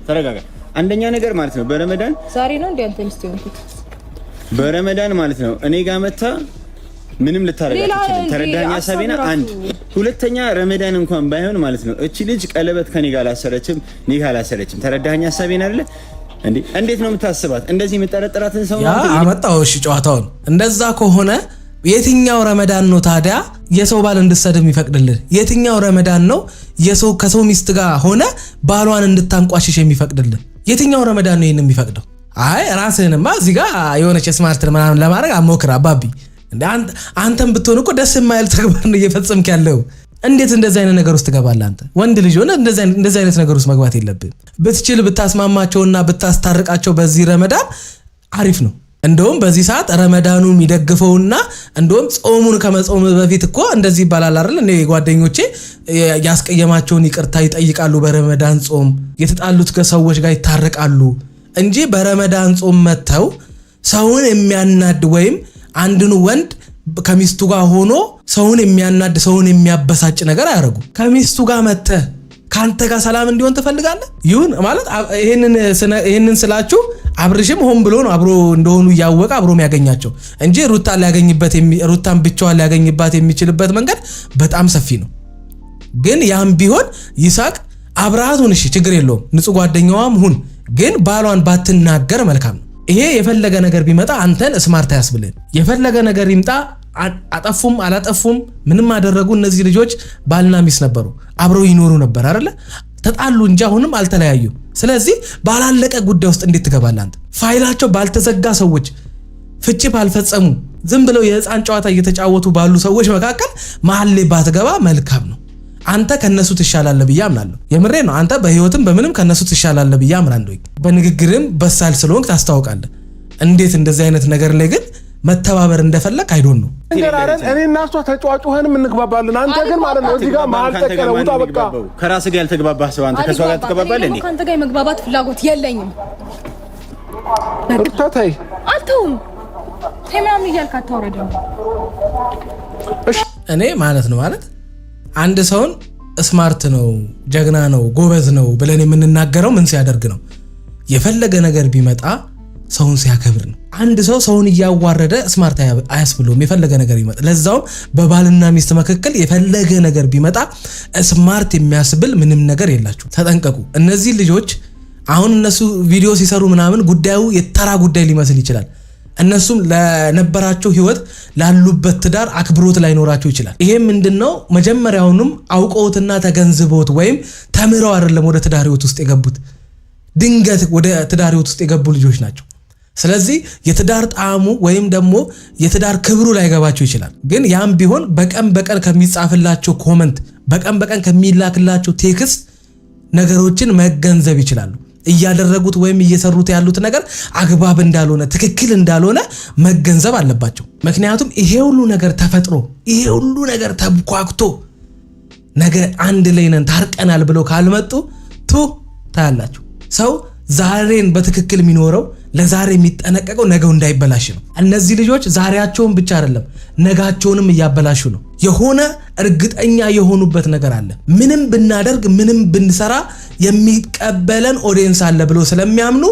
ተረጋጋ። አንደኛ ነገር ማለት ነው በረመዳን ዛሬ ነው እንዴ አንተ ሚስት የሆንኩት? በረመዳን ማለት ነው እኔ ጋር መታ ምንም ልታረጋት ይችላል። ተረዳኛ ሀሳቤና አንድ ሁለተኛ ረመዳን እንኳን ባይሆን ማለት ነው እቺ ልጅ ቀለበት ከኔ ጋር አላሰረችም፣ እኔ ጋር አላሰረችም። ተረዳኛ ሀሳቤና አይደለ እንዴ? እንዴት ነው የምታስባት? እንደዚህ የምጠረጥራትን ሰው ነው አመጣው። እሺ ጨዋታውን እንደዛ ከሆነ የትኛው ረመዳን ነው ታዲያ የሰው ባል እንድትሰድብ የሚፈቅድልህ? የትኛው ረመዳን ነው የሰው ከሰው ሚስት ጋር ሆነ ባሏን እንድታንቋሽሽ የሚፈቅድልህ? የትኛው ረመዳን ነው ይሄን የሚፈቅደው? አይ ራስህንማ እዚህ ጋር የሆነች ስማርት ምናምን ለማድረግ አሞክር አባቢ። እንደ አንተም ብትሆን እኮ ደስ የማይል ተግባር ነው እየፈጸምክ ያለው። እንዴት እንደዚህ አይነት ነገር ውስጥ ትገባለህ? አንተ ወንድ ልጅ ሆነ እንደዚህ አይነት ነገር ውስጥ መግባት የለብህም። ብትችል ብታስማማቸውና ብታስታርቃቸው በዚህ ረመዳን አሪፍ ነው። እንደውም በዚህ ሰዓት ረመዳኑ የሚደግፈውና እንደውም ጾሙን ከመጾም በፊት እኮ እንደዚህ ይባላል አይደል? እኔ ጓደኞቼ ያስቀየማቸውን ይቅርታ ይጠይቃሉ በረመዳን ጾም፣ የተጣሉት ከሰዎች ጋር ይታረቃሉ እንጂ በረመዳን ጾም መተው ሰውን የሚያናድ ወይም አንድን ወንድ ከሚስቱ ጋር ሆኖ ሰውን የሚያናድ ሰውን የሚያበሳጭ ነገር አያደርጉ። ከሚስቱ ጋር መተህ ካንተ ጋር ሰላም እንዲሆን ትፈልጋለህ? ይሁን ማለት ይሄንን ስላችሁ አብርሽም ሆን ብሎ ነው አብሮ እንደሆኑ ያወቀ አብሮ የሚያገኛቸው እንጂ ሩታን ብቻዋን ሊያገኝባት የሚችልበት መንገድ በጣም ሰፊ ነው። ግን ያም ቢሆን ይሳቅ አብራቱን እሺ ችግር የለውም ንጹህ ጓደኛዋም ሁን፣ ግን ባሏን ባትናገር መልካም ነው። ይሄ የፈለገ ነገር ቢመጣ አንተን ስማርት ያስብልን። የፈለገ ነገር ይምጣ አጠፉም አላጠፉም ምንም አደረጉ እነዚህ ልጆች ባልና ሚስት ነበሩ፣ አብረው ይኖሩ ነበር አይደለ? ተጣሉ እንጂ አሁንም አልተለያዩ። ስለዚህ ባላለቀ ጉዳይ ውስጥ እንዴት ትገባለህ አንተ? ፋይላቸው ባልተዘጋ ሰዎች፣ ፍቺ ባልፈጸሙ ዝም ብለው የህፃን ጨዋታ እየተጫወቱ ባሉ ሰዎች መካከል መሀል ላይ ባትገባ መልካም ነው። አንተ ከነሱ ትሻላለህ ብዬ አምናለሁ። የምሬ ነው። አንተ በህይወትም በምንም ከነሱ ትሻላለህ ብዬ አምናለሁ። በንግግርም በሳል ስለሆንክ ታስታውቃለህ። እንዴት እንደዚህ አይነት ነገር ላይ ግን መተባበር እንደፈለክ አይዶን ነው። እኔ እና እሷ ተጫዋጩህንም እንግባባለን። አንተ ግን ማለት ነው እዚህ ጋር መሀል ተቀረ ውጣ። በቃ ከራስህ ጋር ያልተግባባህ ሰው አንተ ከሷ ጋር ትግባባለህ እንዴ? ከአንተ ጋር የመግባባት ፍላጎት የለኝም። በቃ ተይ አልተውም። ምናምን እያልክ አታወራድ። እኔ ማለት አንድ ሰውን ስማርት ነው ጀግና ነው ጎበዝ ነው ብለን የምንናገረው ምን ሲያደርግ ነው? የፈለገ ነገር ቢመጣ ሰውን ሲያከብር ነው። አንድ ሰው ሰውን እያዋረደ ስማርት አያስብለውም። የፈለገ ነገር ይመጣ፣ ለዛውም በባልና ሚስት መካከል የፈለገ ነገር ቢመጣ ስማርት የሚያስብል ምንም ነገር የላችሁ። ተጠንቀቁ። እነዚህ ልጆች አሁን እነሱ ቪዲዮ ሲሰሩ ምናምን ጉዳዩ የተራ ጉዳይ ሊመስል ይችላል። እነሱም ለነበራቸው ህይወት ላሉበት ትዳር አክብሮት ላይኖራቸው ይችላል። ይሄ ምንድነው? መጀመሪያውንም አውቀውትና ተገንዝቦት ወይም ተምረው አይደለም ወደ ትዳር ህይወት ውስጥ የገቡት። ድንገት ወደ ትዳር ህይወት ውስጥ የገቡ ልጆች ናቸው። ስለዚህ የትዳር ጣዕሙ ወይም ደግሞ የትዳር ክብሩ ላይገባቸው ይችላል። ግን ያም ቢሆን በቀን በቀን ከሚጻፍላቸው ኮመንት፣ በቀን በቀን ከሚላክላቸው ቴክስት ነገሮችን መገንዘብ ይችላሉ። እያደረጉት ወይም እየሰሩት ያሉት ነገር አግባብ እንዳልሆነ ትክክል እንዳልሆነ መገንዘብ አለባቸው። ምክንያቱም ይሄ ሁሉ ነገር ተፈጥሮ ይሄ ሁሉ ነገር ተብኳክቶ ነገ አንድ ላይ ነን ታርቀናል ብለው ካልመጡ ታያላችሁ። ሰው ዛሬን በትክክል የሚኖረው ለዛሬ የሚጠነቀቀው ነገው እንዳይበላሽ ነው። እነዚህ ልጆች ዛሬያቸውን ብቻ አይደለም ነጋቸውንም እያበላሹ ነው። የሆነ እርግጠኛ የሆኑበት ነገር አለ። ምንም ብናደርግ ምንም ብንሰራ የሚቀበለን ኦዲየንስ አለ ብለው ስለሚያምኑ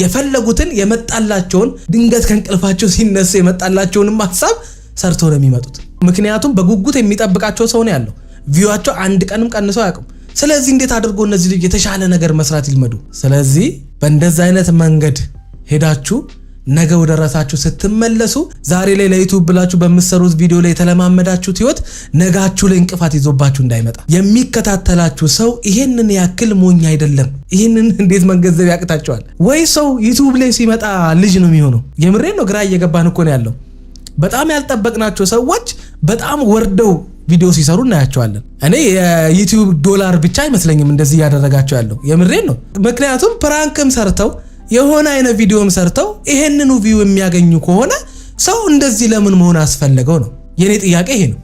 የፈለጉትን የመጣላቸውን ድንገት ከእንቅልፋቸው ሲነሱ የመጣላቸውንም ሐሳብ ሰርቶ ነው የሚመጡት። ምክንያቱም በጉጉት የሚጠብቃቸው ሰው ነው ያለው። ቪዋቸው አንድ ቀንም ቀንሰው አያውቁም። ስለዚህ እንዴት አድርጎ እነዚህ ልጅ የተሻለ ነገር መስራት ይልመዱ። ስለዚህ በእንደዛ አይነት መንገድ ሄዳችሁ ነገ ወደ ራሳችሁ ስትመለሱ ዛሬ ላይ ለዩቲዩብ ብላችሁ በምትሰሩት ቪዲዮ ላይ የተለማመዳችሁት ህይወት ነጋችሁ ላይ እንቅፋት ይዞባችሁ እንዳይመጣ የሚከታተላችሁ ሰው ይሄንን ያክል ሞኝ አይደለም። ይሄንን እንዴት መንገንዘብ ያቅታቸዋል ወይ? ሰው ዩቲዩብ ላይ ሲመጣ ልጅ ነው የሚሆነው። የምሬን ነው። ግራ እየገባን እኮ ነው ያለው። በጣም ያልጠበቅናቸው ሰዎች በጣም ወርደው ቪዲዮ ሲሰሩ እናያቸዋለን። እኔ የዩቲዩብ ዶላር ብቻ አይመስለኝም እንደዚህ ያደረጋቸው ያለው። የምሬን ነው። ምክንያቱም ፕራንክም ሰርተው የሆነ አይነት ቪዲዮም ሰርተው ይሄንኑ ቪው የሚያገኙ ከሆነ ሰው እንደዚህ ለምን መሆን አስፈለገው ነው የኔ ጥያቄ ይሄ ነው።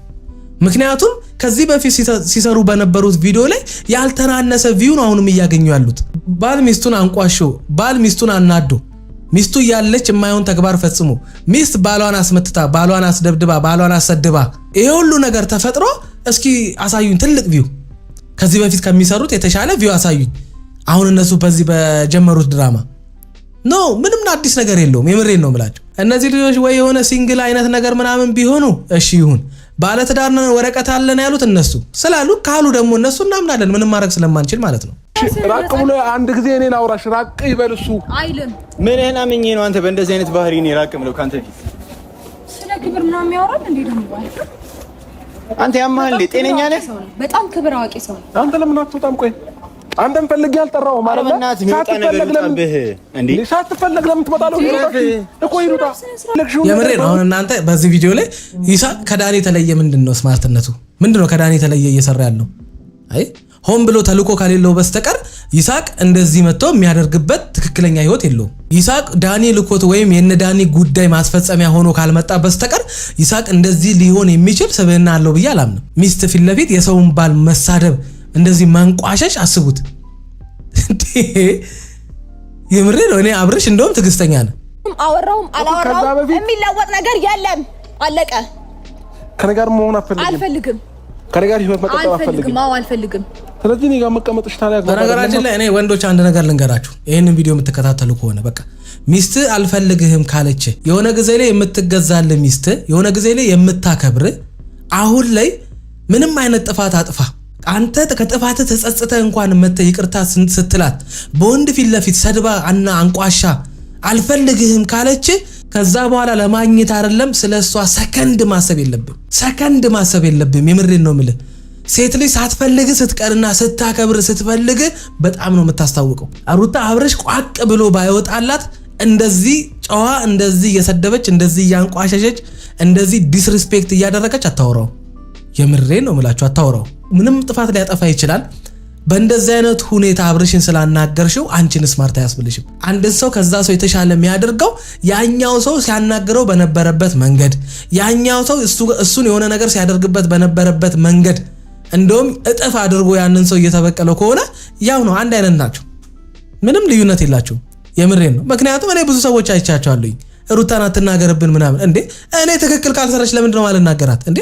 ምክንያቱም ከዚህ በፊት ሲሰሩ በነበሩት ቪዲዮ ላይ ያልተናነሰ ቪው ነው አሁንም እያገኙ ያሉት። ባል ሚስቱን አንቋሾ፣ ባል ሚስቱን አናዶ፣ ሚስቱ ያለች የማይሆን ተግባር ፈጽሞ፣ ሚስት ባሏን አስመትታ፣ ባሏን አስደብድባ፣ ባሏን አሰድባ፣ ይሄ ሁሉ ነገር ተፈጥሮ እስኪ አሳዩኝ ትልቅ ቪው። ከዚህ በፊት ከሚሰሩት የተሻለ ቪው አሳዩኝ። አሁን እነሱ በዚህ በጀመሩት ድራማ ኖ ምንም አዲስ ነገር የለውም። የምሬን ነው የምላቸው። እነዚህ ልጆች ወይ የሆነ ሲንግል አይነት ነገር ምናምን ቢሆኑ እሺ ይሁን። ባለትዳር ነን ወረቀት አለን ያሉት እነሱ ስላሉ ካሉ ደግሞ እነሱ እናምናለን። ምንም ማድረግ ስለማንችል ማለት ነው። ራቅ ብሎ አንድ ጊዜ እኔን አውራሽ ራቅ ይበል እሱ አይልም። ምንህን አምኜ ነው አንተ በእንደዚህ አይነት ባህሪ እኔ ራቅ ብለው ካንተ ፊት ስለ ክብር ምናምን ያወራል እንዴ? ደግሞ አንተ ያማል እንዴ? ጤነኛ ነህ? በጣም ክብር አዋቂ ሰው ነው። አንተ ለምን አትወጣም? ቆይ አንተም ፈልጌ ያልጠራው ማለት ነው። ሳትፈለግ ለምን ትመጣለህ? የምሬ ነው። አሁን እናንተ በዚህ ቪዲዮ ላይ ይሳቅ ከዳኒ የተለየ ምንድነው ስማርትነቱ? ምንድነው ከዳኒ የተለየ እየሰራ ያለው? አይ ሆን ብሎ ተልኮ ከሌለው በስተቀር ይሳቅ እንደዚህ መጥቶ የሚያደርግበት ትክክለኛ ህይወት የለውም። ይሳቅ ዳኒ ልኮት ወይም የነ ዳኒ ጉዳይ ማስፈጸሚያ ሆኖ ካልመጣ በስተቀር ይሳቅ እንደዚህ ሊሆን የሚችል ስብዕና አለው ብዬ አላምንም። ሚስት ፊት ለፊት የሰውን ባል መሳደብ እንደዚህ ማንቋሸሽ አስቡት። የምሬ ነው። እኔ አብርሽ እንደውም ትግስተኛ ነህ። አወራውም አላወራውም የሚለወጥ ነገር የለም። አለቀ። ከኔ ጋር መሆን አልፈልግም። ከኔ ጋር ህይወት መቀጠል አልፈልግም። ስለዚህ እኔ ጋር መቀመጥሽ ታዲያ በነገራችን ላይ እኔ ወንዶች አንድ ነገር ልንገራችሁ። ይሄንን ቪዲዮ የምትከታተሉ ከሆነ በቃ ሚስት አልፈልግህም ካለች የሆነ ጊዜ ላይ የምትገዛልህ ሚስት የሆነ ጊዜ ላይ የምታከብር አሁን ላይ ምንም አይነት ጥፋት አጥፋ አንተ ከጥፋት ተጸጽተህ እንኳን መተህ ይቅርታ ስትላት በወንድ ፊት ለፊት ሰድባ እና አንቋሻ አልፈልግህም ካለች ከዛ በኋላ ለማግኘት አይደለም ስለሷ ሰከንድ ማሰብ የለብም። የምሬን ነው የምልህ። ሴት ልጅ ሳትፈልግ ስትቀርና ስታከብር ስትፈልግ በጣም ነው የምታስታውቀው። ሩታ አብርሽ ቋቅ ብሎ ባይወጣላት እንደዚህ ጨዋ እንደዚህ እየሰደበች እንደዚህ እያንቋሸሸች እንደዚህ ዲስሪስፔክት እያደረገች አታወራው። የምሬን ነው የምላችሁ አታወራው። ምንም ጥፋት ሊያጠፋ ይችላል። በእንደዚህ አይነት ሁኔታ አብርሽን ስላናገርሽው አንቺን ስማርት አያስብልሽም። አንድ ሰው ከዛ ሰው የተሻለ የሚያደርገው ያኛው ሰው ሲያናግረው በነበረበት መንገድ ያኛው ሰው እሱን የሆነ ነገር ሲያደርግበት በነበረበት መንገድ እንደውም እጥፍ አድርጎ ያንን ሰው እየተበቀለው ከሆነ ያው ነው፣ አንድ አይነት ናቸው። ምንም ልዩነት የላቸውም። የምሬን ነው። ምክንያቱም እኔ ብዙ ሰዎች አይቻቸዋለሁኝ ሩታን አትናገርብን ምናምን። እንዴ እኔ ትክክል ካልሰረች ለምንድን ነው ማልናገራት? እንዴ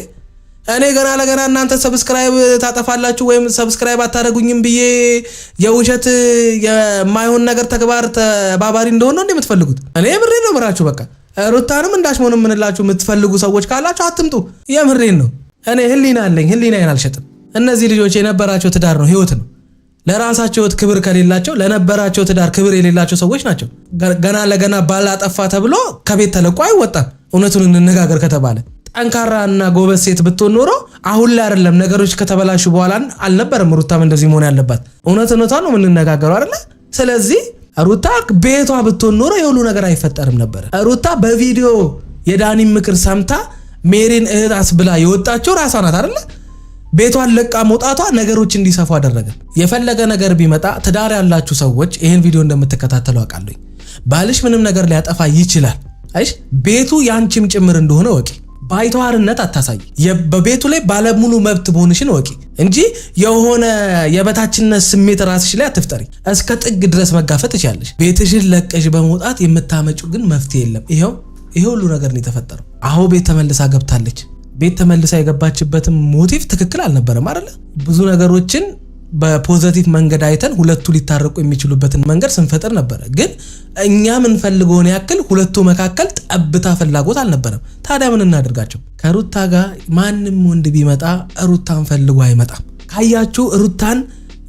እኔ ገና ለገና እናንተ ሰብስክራይብ ታጠፋላችሁ ወይም ሰብስክራይብ አታደርጉኝም ብዬ የውሸት የማይሆን ነገር ተግባር ተባባሪ እንደሆነ ነው እንደምትፈልጉት? እኔ የምሬን ነው ብራችሁ በቃ ሩታንም እንዳሽሞን ምንላችሁ የምትፈልጉ ሰዎች ካላችሁ አትምጡ። የምሬን ነው። እኔ ህሊና አለኝ፣ ህሊናዬን አልሸጥም። እነዚህ ልጆች የነበራቸው ትዳር ነው፣ ህይወት ነው። ለራሳቸው ህይወት ክብር ከሌላቸው ለነበራቸው ትዳር ክብር የሌላቸው ሰዎች ናቸው። ገና ለገና ባላጠፋ ተብሎ ከቤት ተለቆ አይወጣም። እውነቱን እንነጋገር ከተባለ ጠንካራና ጎበዝ ሴት ብትሆን ኖሮ አሁን ላይ አይደለም ነገሮች ከተበላሹ በኋላ አልነበረም ሩታም እንደዚህ መሆን ያለባት። እውነቷን ነው የምንነጋገረው አይደለ? ስለዚህ ሩታ ቤቷ ብትሆን ኖሮ የሁሉ ነገር አይፈጠርም ነበር። ሩታ በቪዲዮ የዳኒን ምክር ሰምታ ሜሪን እህት አስብላ የወጣችው ራሷ ናት አይደለ? ቤቷን ለቃ መውጣቷ ነገሮች እንዲሰፉ አደረገ። የፈለገ ነገር ቢመጣ ትዳር ያላችሁ ሰዎች ይሄን ቪዲዮ እንደምትከታተሉ አውቃለሁ። ባልሽ ምንም ነገር ሊያጠፋ ይችላል። አይሽ ቤቱ ያንቺም ጭምር እንደሆነ ወቂ። ባይተዋርነት አታሳይ። በቤቱ ላይ ባለሙሉ መብት መሆንሽን ወቂ እንጂ የሆነ የበታችነት ስሜት ራስሽ ላይ አትፍጠሪ። እስከ ጥግ ድረስ መጋፈጥ ትችያለሽ። ቤትሽን ለቀሽ በመውጣት የምታመጪው ግን መፍትሄ የለም። ይሄ ሁሉ ነገር ነው የተፈጠረው። አዎ ቤት ተመልሳ ገብታለች። ቤት ተመልሳ የገባችበትም ሞቲቭ ትክክል አልነበረም አይደለ? ብዙ ነገሮችን በፖዚቲቭ መንገድ አይተን ሁለቱ ሊታረቁ የሚችሉበትን መንገድ ስንፈጥር ነበር። ግን እኛ ምን ፈልገውን ያክል ሁለቱ መካከል ጠብታ ፍላጎት አልነበረም። ታዲያ ምን እናደርጋቸው? ከሩታ ጋር ማንም ወንድ ቢመጣ ሩታን ፈልጎ አይመጣም። ካያችሁ ሩታን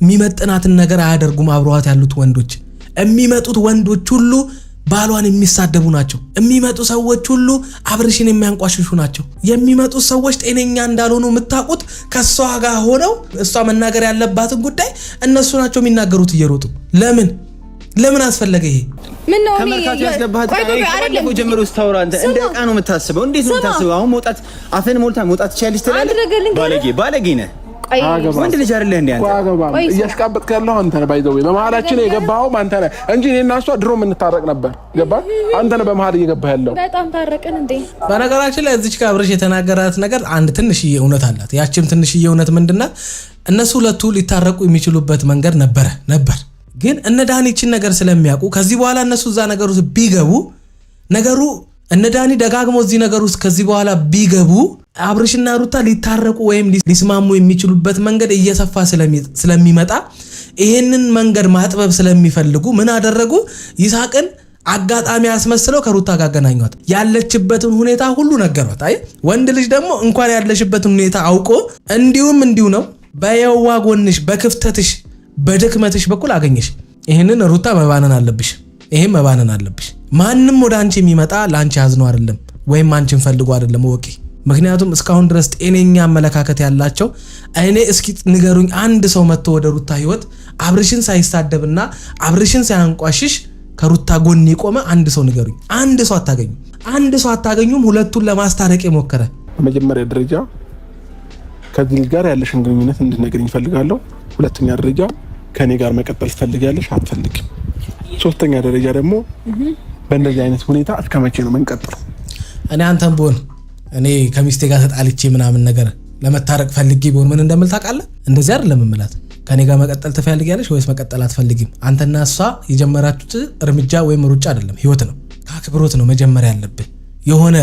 የሚመጥናትን ነገር አያደርጉም። አብረዋት ያሉት ወንዶች የሚመጡት ወንዶች ሁሉ ባሏን የሚሳደቡ ናቸው። የሚመጡ ሰዎች ሁሉ አብርሽን የሚያንቋሽሹ ናቸው። የሚመጡት ሰዎች ጤነኛ እንዳልሆኑ የምታውቁት ከሷ ጋር ሆነው እሷ መናገር ያለባትን ጉዳይ እነሱ ናቸው የሚናገሩት እየሮጡ። ለምን አስፈለገ ይሄ? ምን ነው ተመልካቹ ያስገባህ? አይደለም ጀምሮ ስታወራ አንተ እንደ ዕቃ ነው የምታስበው። እንዴት ነው የምታስበው? አሁን መውጣት አፈን መውጣት ትችያለሽ ትላለህ። ባለጌ ነህ። ወንድ ልጅ አይደለህ እንዴ አንተ? እያስቃበጥክ ያለው አንተ ነህ። ባይዘው በመሀላችን የገባኸው አንተ ነህ እንጂ እኔና እሷ ድሮ የምንታረቅ ነበር። ገባ? አንተ ነህ በመሀል እየገባህ ያለው። በጣም ታረቅን እንዴ? በነገራችን ላይ እዚች ጋር አብርሽ የተናገራት ነገር አንድ ትንሽዬ እውነት አላት። ያቺም ትንሽዬ እውነት ምንድናት? እነሱ ሁለቱ ሊታረቁ የሚችሉበት መንገድ ነበር። ግን እነ ዳኒችን ነገር ስለሚያውቁ ከዚህ በኋላ እነሱ እዛ ነገር ውስጥ ቢገቡ ነገሩ እነ ዳኒ ደጋግሞ እዚህ ነገር ውስጥ ከዚህ በኋላ ቢገቡ አብርሽና ሩታ ሊታረቁ ወይም ሊስማሙ የሚችሉበት መንገድ እየሰፋ ስለሚመጣ ይሄንን መንገድ ማጥበብ ስለሚፈልጉ ምን አደረጉ? ይሳቅን አጋጣሚ አስመስለው ከሩታ ጋር አገናኟት። ያለችበትን ሁኔታ ሁሉ ነገሯት። አይ ወንድ ልጅ ደግሞ እንኳን ያለሽበትን ሁኔታ አውቆ እንዲሁ ነው በየዋ ጎንሽ በክፍተትሽ በድክመትሽ በኩል አገኘሽ። ይሄንን ሩታ መባነን አለብሽ። ማንም ወደ አንቺ የሚመጣ ለአንቺ አዝኖ አይደለም ወይም አንቺን ፈልጎ አይደለም ወቂ። ምክንያቱም እስካሁን ድረስ ጤነኛ አመለካከት ያላቸው እኔ እስኪ ንገሩኝ አንድ ሰው መጥቶ ወደ ሩታ ህይወት አብርሽን ሳይሳደብና አብርሽን ሳያንቋሽሽ ከሩታ ጎን የቆመ አንድ ሰው ንገሩኝ። አንድ ሰው አታገኙም። ሁለቱን ለማስታረቅ የሞከረ በመጀመሪያ ደረጃ ከዚህ ልጅ ጋር ያለሽን ግንኙነት እንድትነግሪኝ ፈልጋለሁ። ሁለተኛ ደረጃ ከኔ ጋር መቀጠል ትፈልጊያለሽ አትፈልጊም? ሶስተኛ ደረጃ ደግሞ በእንደዚህ አይነት ሁኔታ እስከ መቼ ነው መንቀጥለው? እኔ አንተም ብሆን እኔ ከሚስቴ ጋር ተጣልቼ ምናምን ነገር ለመታረቅ ፈልጌ ቢሆን ምን እንደምል ታውቃለህ? እንደዚህ አይደለም የምላት። ከኔ ጋር መቀጠል ትፈልጊያለሽ ወይስ መቀጠል አትፈልጊም? አንተና እሷ የጀመራችሁት እርምጃ ወይም ሩጫ አይደለም፣ ህይወት ነው። ከአክብሮት ነው መጀመሪያ ያለብህ። የሆነ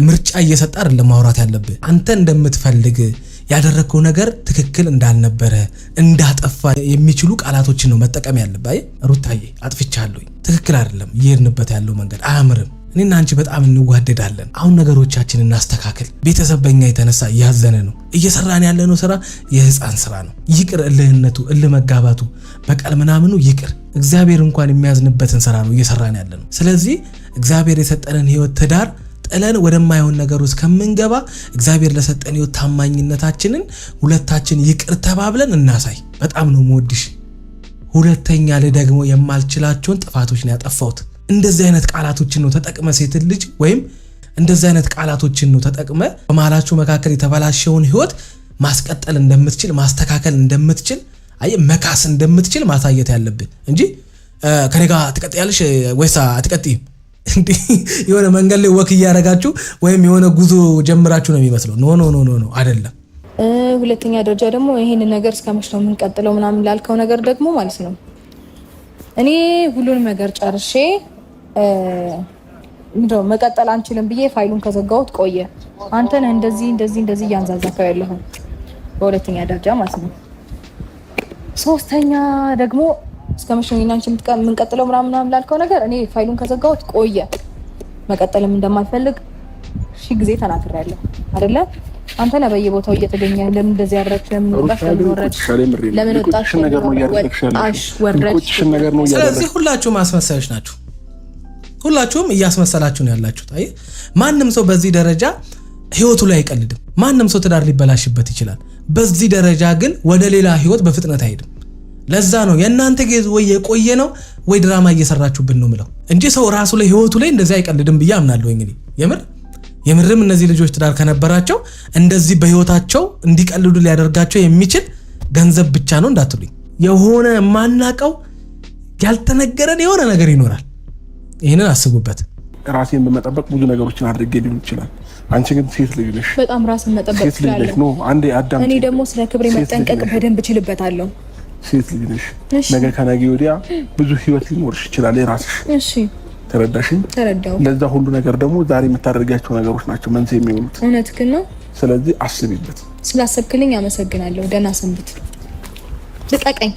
ምርጫ እየሰጠ አይደለም ማውራት ያለብህ። አንተ እንደምትፈልግ ያደረከው ነገር ትክክል እንዳልነበረ እንዳጠፋ የሚችሉ ቃላቶችን ነው መጠቀም ያለብህ። አይ ሩታዬ አጥፍቻለሁ፣ ትክክል አይደለም፣ ይሄንበት ያለው መንገድ አያምርም፣ እኔና አንቺ በጣም እንዋደዳለን፣ አሁን ነገሮቻችንን እናስተካክል። ቤተሰብ በእኛ የተነሳ እያዘነ ነው። እየሰራን ያለነው ስራ የህፃን ስራ ነው። ይቅር፣ እልህነቱ፣ እልህ መጋባቱ፣ በቀል ምናምኑ ይቅር። እግዚአብሔር እንኳን የሚያዝንበትን ስራ ነው እየሰራን ያለነው። ስለዚህ እግዚአብሔር የሰጠንን ህይወት ትዳር ጥለን ወደማይሆን ነገር ውስጥ ከምንገባ እግዚአብሔር ለሰጠን ህይወት ታማኝነታችንን ሁለታችን ይቅር ተባብለን እናሳይ። በጣም ነው የምወድሽ። ሁለተኛ ደግሞ የማልችላቸውን ጥፋቶች ነው ያጠፋሁት። እንደዚህ አይነት ቃላቶችን ነው ተጠቅመ ሴት ልጅ ወይም እንደዚህ አይነት ቃላቶችን ነው ተጠቅመ በመሃላችሁ መካከል የተበላሸውን ህይወት ማስቀጠል እንደምትችል ማስተካከል እንደምትችል አይ መካስ እንደምትችል ማሳየት ያለብህ እንጂ ከኔ ጋር ትቀጥያለሽ ወይስ አትቀጥይም? እንዴ የሆነ መንገድ ላይ ወክ እያረጋችሁ ወይም የሆነ ጉዞ ጀምራችሁ ነው የሚመስለው። ኖ አይደለም። ሁለተኛ ደረጃ ደግሞ ይሄን ነገር እስከመቼ ነው የምንቀጥለው ምናምን ላልከው ነገር ደግሞ ማለት ነው እኔ ሁሉንም ነገር ጨርሼ እንደው መቀጠል አንችልም ብዬ ፋይሉን ከዘጋሁት ቆየ። አንተ ነህ እንደዚህ እያንዛዛከው ያለኸው በሁለተኛ ደረጃ ማለት ነው። ሶስተኛ ደግሞ እስከመቼ ነው እናንቺ የምንቀጥለው ምናምን ላልከው ነገር እኔ ፋይሉን ከዘጋሁት ቆየ። መቀጠልም እንደማልፈልግ ጊዜ ተናግሬያለሁ አይደለ? አንተ ነህ በየቦታው እየተገኘ ለምን እንደዚህ ያደረግሽ? ለምን ወጣሽ? ለምን ወጣሽ? ስለዚህ ሁላችሁም አስመሳዮች ናችሁ። ሁላችሁም እያስመሰላችሁ ነው ያላችሁት። አይ ማንም ሰው በዚህ ደረጃ ህይወቱ ላይ አይቀልድም። ማንም ሰው ትዳር ሊበላሽበት ይችላል። በዚህ ደረጃ ግን ወደ ሌላ ህይወት በፍጥነት አይሄድም። ለዛ ነው የእናንተ ጌዝ ወይ የቆየ ነው ወይ ድራማ እየሰራችሁብን ነው ምለው እንጂ ሰው ራሱ ላይ ህይወቱ ላይ እንደዚህ አይቀልድም ብዬ አምናለሁ። እንግዲህ የምርም እነዚህ ልጆች ትዳር ከነበራቸው እንደዚህ በህይወታቸው እንዲቀልዱ ሊያደርጋቸው የሚችል ገንዘብ ብቻ ነው እንዳትሉኝ። የሆነ ማናቀው ያልተነገረን የሆነ ነገር ይኖራል። ይሄንን አስቡበት። ራሴን በመጠበቅ ብዙ ነገሮችን አድርጌ ሊሆን ይችላል። አንቺ ግን ሴት ልጅ ነሽ። በጣም ራስን መጠበቅ ይችላል ነው አንዴ አዳም። እኔ ደግሞ ስለ ክብሬ መጠንቀቅ በደንብ እችልበታለሁ። ሴት ልጅ ነሽ። ነገ ከነገ ወዲያ ብዙ ህይወት ሊኖርሽ ይችላል የራስሽ። እሺ ተረዳሽኝ? ተረዳው። ለዛ ሁሉ ነገር ደግሞ ዛሬ የምታደርጋቸው ነገሮች ናቸው መንስኤ የሚሆኑት። እውነትህን ነው። ስለዚህ አስቢበት። ስላሰብክልኝ አመሰግናለሁ። ደህና ሰንብት። ልቀቀኝ።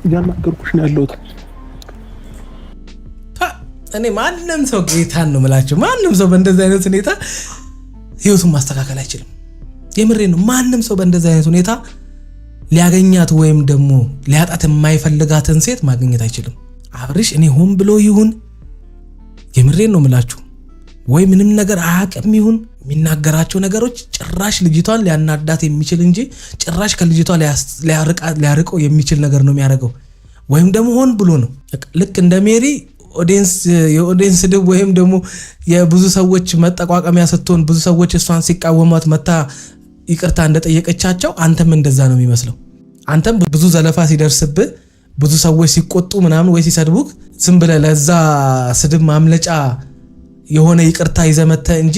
እያናገርኩሽ ነው ያለሁት። እኔ ማንም ሰው ጌታን ነው የምላችሁ፣ ማንም ሰው በእንደዚህ አይነት ሁኔታ ህይወቱን ማስተካከል አይችልም። የምሬን ነው። ማንም ሰው በእንደዚህ አይነት ሁኔታ ሊያገኛት ወይም ደግሞ ሊያጣት የማይፈልጋትን ሴት ማግኘት አይችልም። አብርሽ እኔ ሆን ብሎ ይሁን የምሬን ነው የምላችሁ ወይ ምንም ነገር አያውቅም ይሁን የሚናገራቸው ነገሮች ጭራሽ ልጅቷን ሊያናዳት የሚችል እንጂ ጭራሽ ከልጅቷ ሊያርቀው የሚችል ነገር ነው የሚያደርገው። ወይም ደግሞ ሆን ብሎ ነው ልክ እንደ ሜሪ የኦዲየንስ ድብ ወይም ደግሞ የብዙ ሰዎች መጠቋቀሚያ ስትሆን ብዙ ሰዎች እሷን ሲቃወሟት መታ ይቅርታ እንደጠየቀቻቸው አንተም እንደዛ ነው የሚመስለው። አንተም ብዙ ዘለፋ ሲደርስብህ ብዙ ሰዎች ሲቆጡ ምናምን ወይ ሲሰድቡክ ዝም ብለህ ለዛ ስድብ ማምለጫ የሆነ ይቅርታ ይዘመተ እንጂ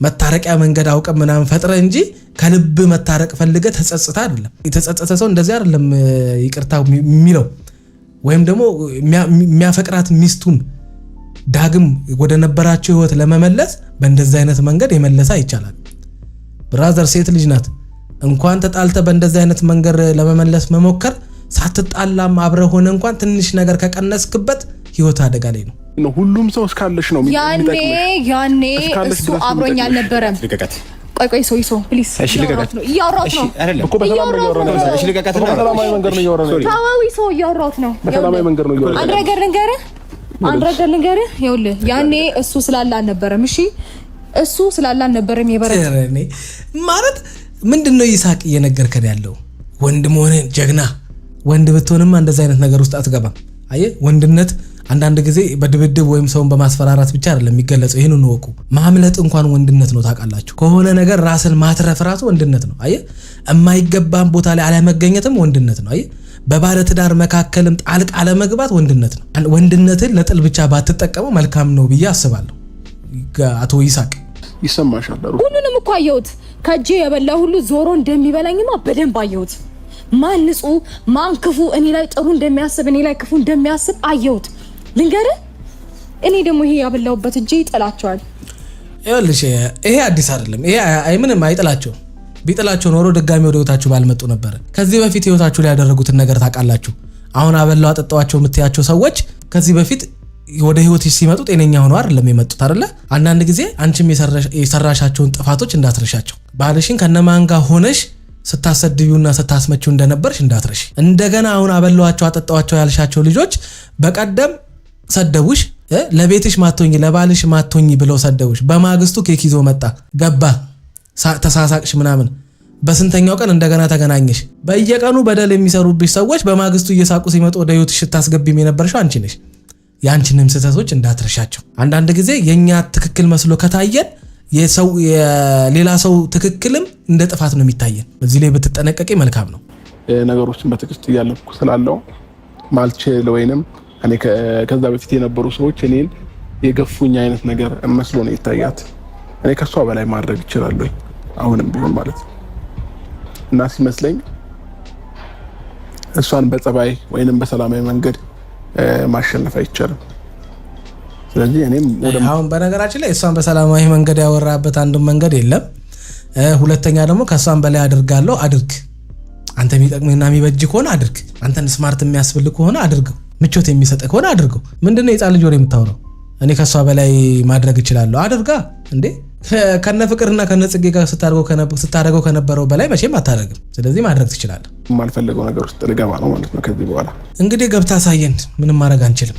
መታረቂያ መንገድ አውቀ ምናምን ፈጥረ እንጂ ከልብ መታረቅ ፈልገ ተጸጽታ አይደለም። የተጸጸተ ሰው እንደዚህ አይደለም ይቅርታ የሚለው። ወይም ደግሞ የሚያፈቅራት ሚስቱን ዳግም ወደ ነበራቸው ህይወት ለመመለስ በእንደዚህ አይነት መንገድ የመለሳ ይቻላል። ብራዘር ሴት ልጅ ናት። እንኳን ተጣልተ በእንደዚህ አይነት መንገድ ለመመለስ መሞከር ሳትጣላም አብረ ሆነ እንኳን ትንሽ ነገር ከቀነስክበት ህይወት አደጋ ላይ ነው። ሁሉም ሰው እስካለሽ ነው ያኔ እሱ አብሮኝ አልነበረም። ቆይ ሰው ፕሊዝ እያወራሁት ነው እኮ በሰላማዊ መንገድ ነው እያወራሁት ነው። ታዋዊ ሰው እያወራሁት ነው። በሰላማዊ መንገድ ነው እያወራሁት። አንድ ነገር ልንገርህ ይኸውልህ ያኔ እሱ ስላለ አልነበረም። እሺ እሱ ስላለ አልነበረም። የበረከ ማለት ምንድነው ይሳቅ እየነገርከን ያለው? ወንድ መሆንን ጀግና ወንድ ብትሆንማ እንደዚህ አይነት ነገር ውስጥ አትገባም። አየህ ወንድነት አንዳንድ ጊዜ በድብድብ ወይም ሰውን በማስፈራራት ብቻ አይደለም የሚገለጸው። ይሄንን ወቁ። ማምለጥ እንኳን ወንድነት ነው ታውቃላችሁ። ከሆነ ነገር ራስን ማትረፍ ራሱ ወንድነት ነው። አየህ የማይገባን ቦታ ላይ አለመገኘትም ወንድነት ነው። አየህ በባለ ትዳር መካከልም ጣልቃ አለመግባት ወንድነት ነው። ወንድነትን ለጥል ብቻ ባትጠቀመው መልካም ነው ብዬ አስባለሁ። አቶ ይሳቅ ይሰማሻል? ሁሉንም እኮ አየሁት። ከጄ የበላ ሁሉ ዞሮ እንደሚበላኝማ በደንብ አየሁት። ማን ንጹህ ማን ክፉ፣ እኔ ላይ ጥሩ እንደሚያስብ እኔ ላይ ክፉ እንደሚያስብ አየሁት። ልንገርህ እኔ ደግሞ ይሄ ያበላውበት እጄ ይጠላቸዋል። ይኸውልሽ ይሄ አዲስ አይደለም። ይሄ ምንም አይጥላቸው። ቢጥላቸው ኖሮ ድጋሚ ወደ ህይወታችሁ ባልመጡ ነበር። ከዚህ በፊት ህይወታችሁ ላይ ያደረጉትን ነገር ታውቃላችሁ። አሁን አበላው አጠጣዋቸው የምትያቸው ሰዎች ከዚህ በፊት ወደ ህይወትሽ ሲመጡ ጤነኛ ሆነው አይደለም የመጡት አይደለ? አንዳንድ ጊዜ አንቺም የሰራሻቸውን ጥፋቶች እንዳትረሻቸው። ባልሽን ከነማን ጋር ሆነሽ ስታሰድዩና ስታስመችው እንደነበርሽ እንዳትረሽ። እንደገና አሁን አበላዋቸው አጠጣዋቸው ያልሻቸው ልጆች በቀደም ሰደቡሽ፣ ለቤትሽ ማቶኝ ለባልሽ ማቶኝ ብለው ሰደቡሽ። በማግስቱ ኬክ ይዞ መጣ፣ ገባ፣ ተሳሳቅሽ ምናምን። በስንተኛው ቀን እንደገና ተገናኘሽ። በየቀኑ በደል የሚሰሩብሽ ሰዎች በማግስቱ እየሳቁ ሲመጡ ወደ ህይወትሽ ስታስገቢም የነበርሽው አንቺ ነሽ። ያንቺንም ስህተቶች እንዳትረሻቸው። አንዳንድ ጊዜ የኛ ትክክል መስሎ ከታየን የሌላ ሰው ትክክልም እንደ ጥፋት ነው የሚታየን። በዚህ ላይ ብትጠነቀቂ መልካም ነው። ነገሮችን በትዕግስት እያለፍኩ ስላለው ማልችል ወይንም እኔ ከዛ በፊት የነበሩ ሰዎች እኔን የገፉኝ አይነት ነገር መስሎ ነው ይታያት። እኔ ከሷ በላይ ማድረግ ይችላል አሁንም ቢሆን ማለት ነው። እና ሲመስለኝ እሷን በጸባይ ወይንም በሰላማዊ መንገድ ማሸነፍ አይቻልም። ስለዚህ እኔም አሁን በነገራችን ላይ እሷን በሰላማዊ መንገድ ያወራበት አንድም መንገድ የለም። ሁለተኛ ደግሞ ከሷን በላይ አድርጋለሁ አድርግ። አንተ የሚጠቅምና የሚበጅ ከሆነ አድርግ። አንተን ስማርት የሚያስብል ከሆነ አድርገው። ምቾት የሚሰጥ ከሆነ አድርገው። ምንድነው የጻ ልጅ ወሬ የምታወራው? እኔ ከሷ በላይ ማድረግ እችላለሁ አድርጋ እንዴ? ከነ ፍቅርና ከነ ጽጌ ጋር ስታደርገው ከነበረው በላይ መቼም አታደርግም። ስለዚህ ማድረግ ትችላለህ። የማልፈልገው ነገር ውስጥ ልገባ ነው ማለት ነው ከዚህ በኋላ። እንግዲህ ገብታ ሳየን ምንም ማድረግ አንችልም።